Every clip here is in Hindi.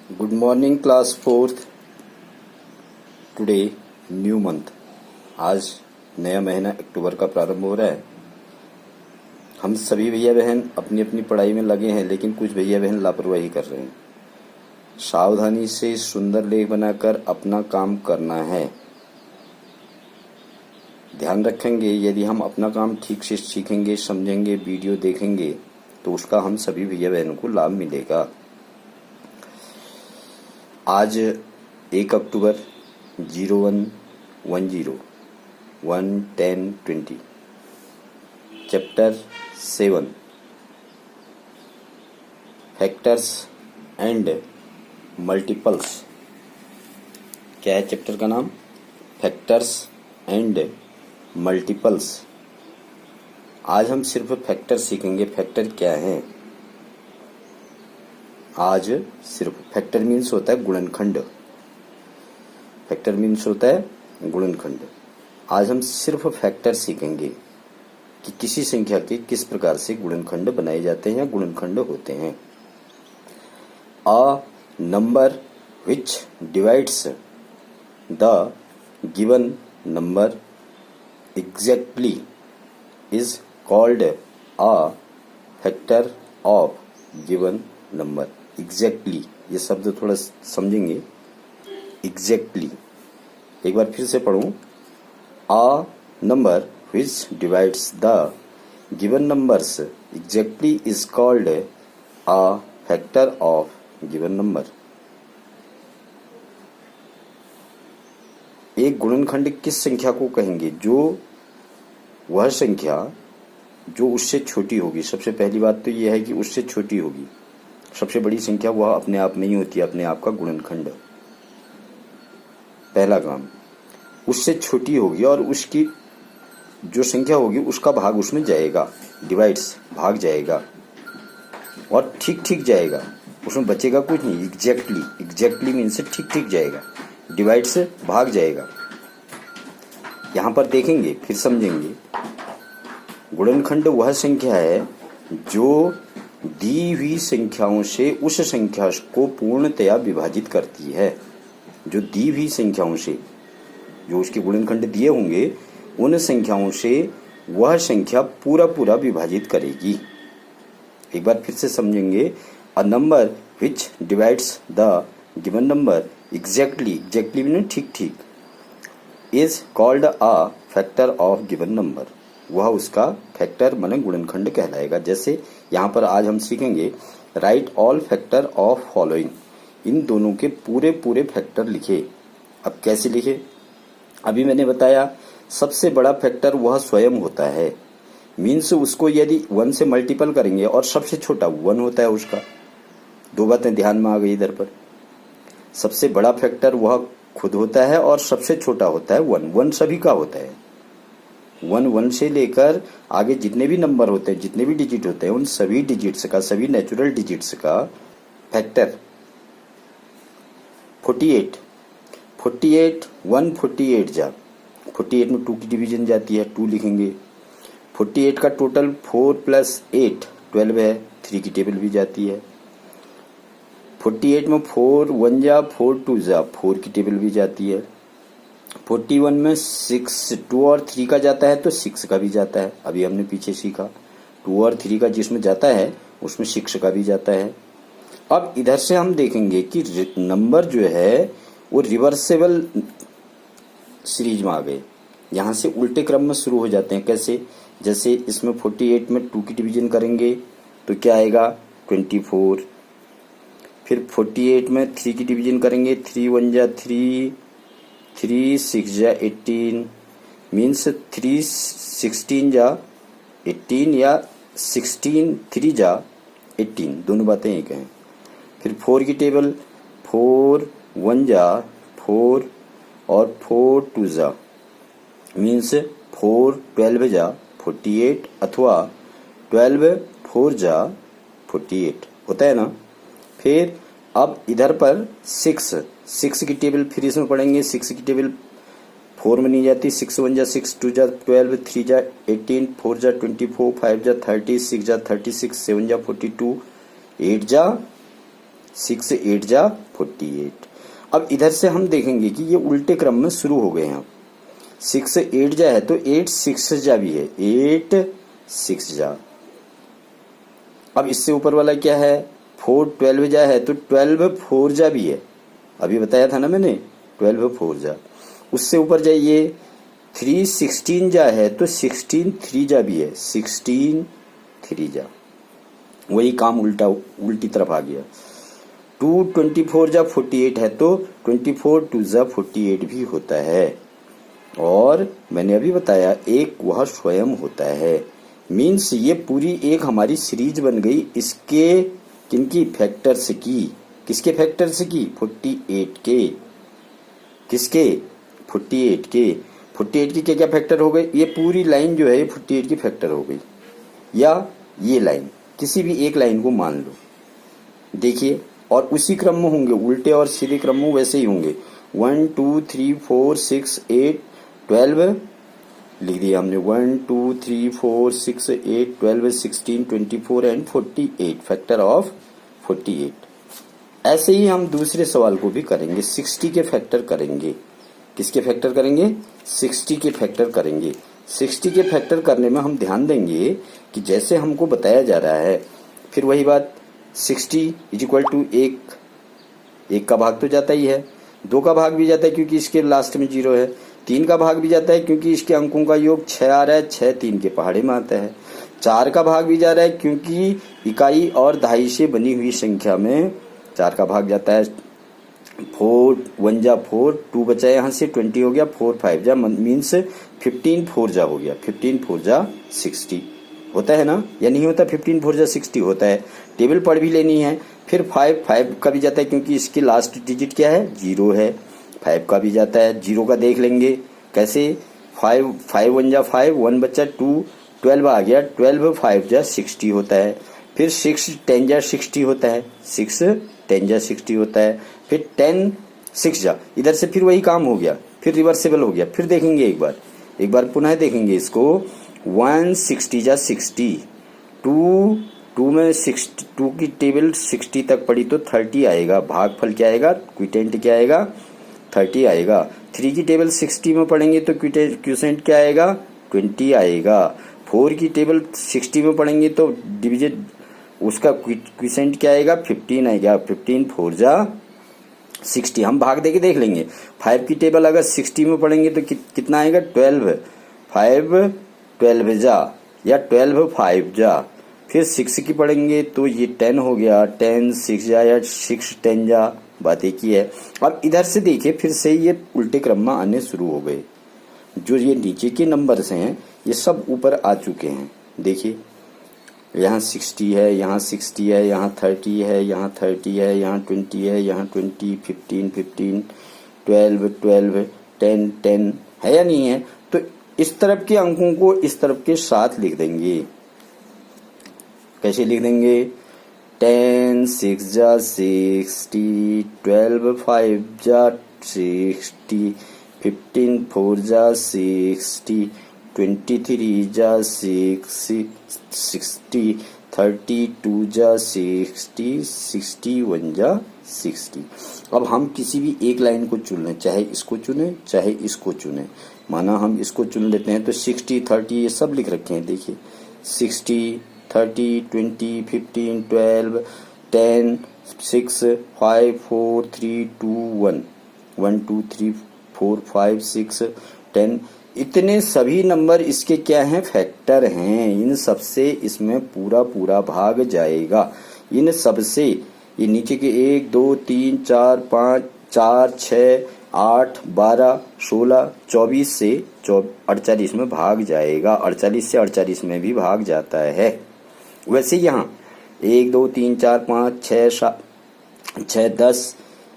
Good morning class fourth. Today new month. आज नया महीना अक्टूबर का प्रारंभ हो रहा है। हम सभी भैया बहन अपनी अपनी पढ़ाई में लगे हैं, लेकिन कुछ भैया बहन लापरवाही कर रहे हैं। सावधानी से सुंदर लेख बनाकर अपना काम करना है। ध्यान रखेंगे, यदि हम अपना काम ठीक से सीखेंगे, समझेंगे, वीडियो देखेंगे तो उसका हम सभी भैया बहनों को लाभ मिलेगा। आज 1 अक्टूबर 0110 11020 चैप्टर 7 फैक्टर्स एंड मल्टीपल्स। क्या है चैप्टर का नाम? Factors and multiples. आज हम सिर्फ फैक्टर सीखेंगे। फैक्टर क्या है? आज सिर्फ फैक्टर मीन्स होता है गुणनखंड। फैक्टर मीन्स होता है गुणनखंड। आज हम सिर्फ फैक्टर सीखेंगे कि किसी संख्या के किस प्रकार से गुणनखंड बनाए जाते हैं या गुणनखंड होते हैं। A number which divides the given number exactly is called a factor of given number। Exactly ये शब्द थोड़ा समझेंगे। एग्जैक्टली एक बार फिर से पढ़ूं। A number which divides the given numbers exactly is called a factor of given number। एक गुणनखंड किस संख्या को कहेंगे? जो वह संख्या जो उससे छोटी होगी। सबसे पहली बात तो यह है कि उससे छोटी होगी। सबसे बड़ी संख्या वह अपने आप नहीं होती, अपने आप का गुणनखंड। पहला काम, उससे छोटी होगी और उसकी जो संख्या होगी उसका भाग उसमें जाएगा। डिवाइड्स भाग जाएगा और ठीक ठीक जाएगा, उसमें बचेगा कुछ नहीं। एग्जैक्टली, एग्जैक्टली मीन्स ठीक ठीक जाएगा। डिवाइड से भाग जाएगा। यहां पर देखेंगे फिर समझेंगे। गुणनखंड वह संख्या है जो दी हुई संख्याओं से उस संख्या को पूर्णतया विभाजित करती है। जो दी हुई संख्याओं से, जो उसके गुणनखंड दिए होंगे, उन संख्याओं से वह संख्या पूरा पूरा विभाजित करेगी। एक बार फिर से समझेंगे। A number which divides the given number exactly, exactly mean ठीक ठीक, is called a factor of given number. वह उसका फैक्टर माने गुणनखंड कहलाएगा। जैसे यहाँ पर आज हम सीखेंगे write all factor of following. इन दोनों के पूरे पूरे फैक्टर लिखे। अब कैसे लिखे? अभी मैंने बताया सबसे बड़ा फैक्टर वह स्वयं होता है। मीन्स उसको यदि 1 से मल्टीपल करेंगे और सबसे छोटा 1 होता है उसका। दो बातें ध्यान में आ गई इधर पर। सबसे बड़ा फैक्टर वह खुद होता है और सबसे छोटा होता है 1। 1 सभी का होता है। 1 से लेकर आगे जितने भी नंबर होते हैं, जितने भी डिजिट होते हैं, उन सभी डिजिट्स का, सभी नेचुरल डिजिट्स का फैक्टर 48। 148 जा 48 में 2 की डिवीजन जाती है, 2 लिखेंगे। 48 का टोटल 4 + 8 12 है। 3 की टेबल भी जाती है। 48 में 4 1 जा 4 2 जा 4 की टेबल भी जाती है। 41 में 6 2 और 3 का जाता है तो 6 का भी जाता है। अभी हमने पीछे सीखा 2 और 3 का जिसमें जाता है उसमें 6 का भी जाता है। अब इधर से हम देखेंगे कि नंबर जो है वो रिवर्सेबल सीरीज में आ गए। यहाँ से उल्टे क्रम में शुरू हो जाते हैं। कैसे? जैसे इसमें 48 में 2 की डिवीजन करेंगे तो क्या आएगा? 24। फिर 48 में 3 की डिवीजन करेंगे, 3 1 जा 3, 3 6 जा 18, मीन्स 3 16 जा 18 या 16 3 जा 18, दोनों बातें एक हैं। फिर 4 की टेबल 4 1 जा 4 और 4 2 जा मीन्स 4 12 जा 48 अथवा 12 4 जा 48 होता है ना। फिर अब इधर पर 6 की टेबल फिर इसमें पढ़ेंगे। 6 की टेबल 4 में नहीं जाती। 6 1 जा 6, 2 जा 12, 3 जा 18, 4 जा 24, 5 जा 30, 6 जा 36, 7 जा 42, 8 जा 6 8 जा 48। अब इधर से हम देखेंगे कि ये उल्टे क्रम में शुरू हो गए हैं। 6 8 जा है तो 8 6 जा भी है, 8 6 जा। अब इससे ऊपर वाला क्या है, 4 12 जा है तो 12 4 जा भी है, अभी बताया था ना मैंने, 12 4 जा। उससे ऊपर जाइए, 3 16 जा है तो 16 3 जा भी है, 16 3 जा। वही काम उल्टी तरफ आ गया। 2 24 जा 48 है तो 24 2 जा 48 भी होता है। और मैंने अभी बताया एक वह स्वयं होता है। मीन्स ये पूरी एक हमारी सीरीज बन गई इसके किनकी, फैक्टर्स की। किसके फैक्टर्स की, 48 के। किसके, 48 के। 48 की क्या क्या फैक्टर हो गए, ये पूरी लाइन जो है ये 48 की फैक्टर हो गई, या ये लाइन, किसी भी एक लाइन को मान लो। देखिए, और उसी क्रम में होंगे, उल्टे और सीधे क्रम में वैसे ही होंगे। 1 2 3 4 6 8 12 लिख दिया हमने, 1 2 3 4 6 8 12 16 24 एंड 48, फैक्टर ऑफ 48। ऐसे ही हम दूसरे सवाल को भी करेंगे, 60 के फैक्टर करेंगे। किसके फैक्टर करेंगे, 60 के फैक्टर करेंगे। 60 के फैक्टर करने में हम ध्यान देंगे कि जैसे हमको बताया जा रहा है, फिर वही बात, 60 इज इक्वल टू एक का भाग तो जाता ही है, 2 का भाग भी जाता है क्योंकि इसके लास्ट में 0 है, 3 का भाग भी जाता है क्योंकि इसके अंकों का योग 6 आ रहा है, 6 3 के पहाड़े में आता है, 4 का भाग भी जा रहा है क्योंकि इकाई और दहाई से बनी हुई संख्या में 4 का भाग जाता है। 4 1 जा 4, 2 बचा यहाँ से 20 हो गया, 4 5 जा मीन्स 15 4 जा हो गया, 15 4 जा 60 होता है ना, या नहीं होता, 15 4 जा 60 होता है। टेबल पढ़ भी लेनी है। फिर 5 का भी जाता है क्योंकि इसकी लास्ट डिजिट क्या है, 0 है, 5 का भी जाता है। 0 का देख लेंगे कैसे, 5 5 1 जा 5, 1 बचा 2, 12 आ गया, 12 5 जा 60 होता है। फिर 6 10 जा 60 होता है, 6 10 जा 60 होता है। फिर 10 6 जा, इधर से फिर वही काम हो गया, फिर रिवर्सेबल हो गया। फिर देखेंगे एक बार पुनः देखेंगे इसको, 1 60 जा 60, 2 में 2 की टेबल 60 तक पड़ी तो 30 आएगा, भागफल क्या आएगा, क्विटेंट क्या आएगा, 30 आएगा। 3 की टेबल 60 में पढ़ेंगे तो क्यूसेंट क्या आएगा, 20 आएगा। 4 की टेबल 60 में पढ़ेंगे तो डिविजन उसका क्विसेंट क्या आएगा, 15 आएगा। 15 4 जा 60, हम भाग देके देख लेंगे। 5 की टेबल अगर 60 में पढ़ेंगे तो कितना आएगा, 12 5 12 जा, या 12 5 जा। फिर 6 की पढ़ेंगे तो ये 10 हो गया, 10 6 जा, या 6 10 जा, बात एक ही है। अब इधर से देखिए फिर से ये उल्टे क्रम में आने शुरू हो गए। जो ये नीचे के नंबर्स हैं ये सब ऊपर आ चुके हैं। देखिए यहाँ 60 है, यहाँ 60 है, यहाँ 30 है, यहाँ 30 है, यहाँ 20 है, यहाँ 20, 15 15, 12 12, 10 10 है या नहीं है। तो इस तरफ के अंकों को इस तरफ के साथ लिख देंगे। कैसे लिख देंगे, 10 6 जा 60, 12 5 जा 60, 15 4 जा 60, 23 जा 60, 32 जा 60, 61 जा 60। अब हम किसी भी एक लाइन को चुन लें, चाहे इसको चुने चाहे इसको चुने। माना हम इसको चुन लेते हैं तो 60 30 ये सब लिख रखे हैं। देखिए 60 30 20 15 12 10 6 5 4 3 2 1 1 2 3 4 5 6 10, इतने सभी नंबर इसके क्या हैं, फैक्टर हैं। इन सबसे इसमें पूरा पूरा भाग जाएगा। इन सबसे ये नीचे के 1 2 3 4 5 4 6 8 12 16 24 से 48 में भाग जाएगा। 48 से 48 में भी भाग जाता है। वैसे यहाँ 1 2 3 4 5 6 10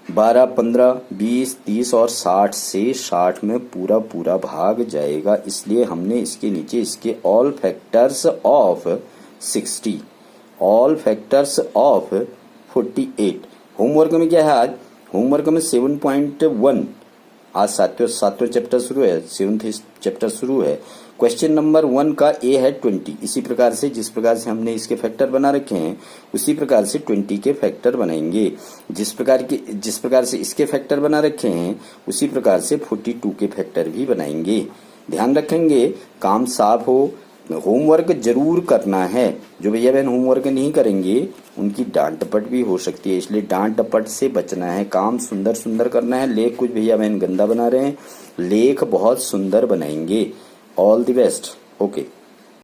12 15 20 30 और 60 से 60 में पूरा पूरा भाग जाएगा। इसलिए हमने इसके नीचे इसके all factors of 60, all factors of 48। Homework में क्या है आज, होमवर्क में 7.1 आज सातवें चैप्टर शुरू है, 7th चैप्टर शुरू है। क्वेश्चन नंबर 1 का ए है 20। इसी प्रकार से जिस प्रकार से हमने इसके फैक्टर बना रखे हैं उसी प्रकार से 20 के फैक्टर बनाएंगे। जिस प्रकार से इसके फैक्टर बना रखे हैं उसी प्रकार से 42 के फैक्टर भी बनाएंगे। ध्यान रखेंगे काम साफ हो। होमवर्क जरूर करना है। जो भैया बहन होमवर्क नहीं करेंगे उनकी डांट डपट भी हो सकती है, इसलिए डांट डपट से बचना है। काम सुंदर सुंदर करना है। लेख कुछ भैया बहन गंदा बना रहे हैं, लेख बहुत सुंदर बनाएंगे। All the best. ओके।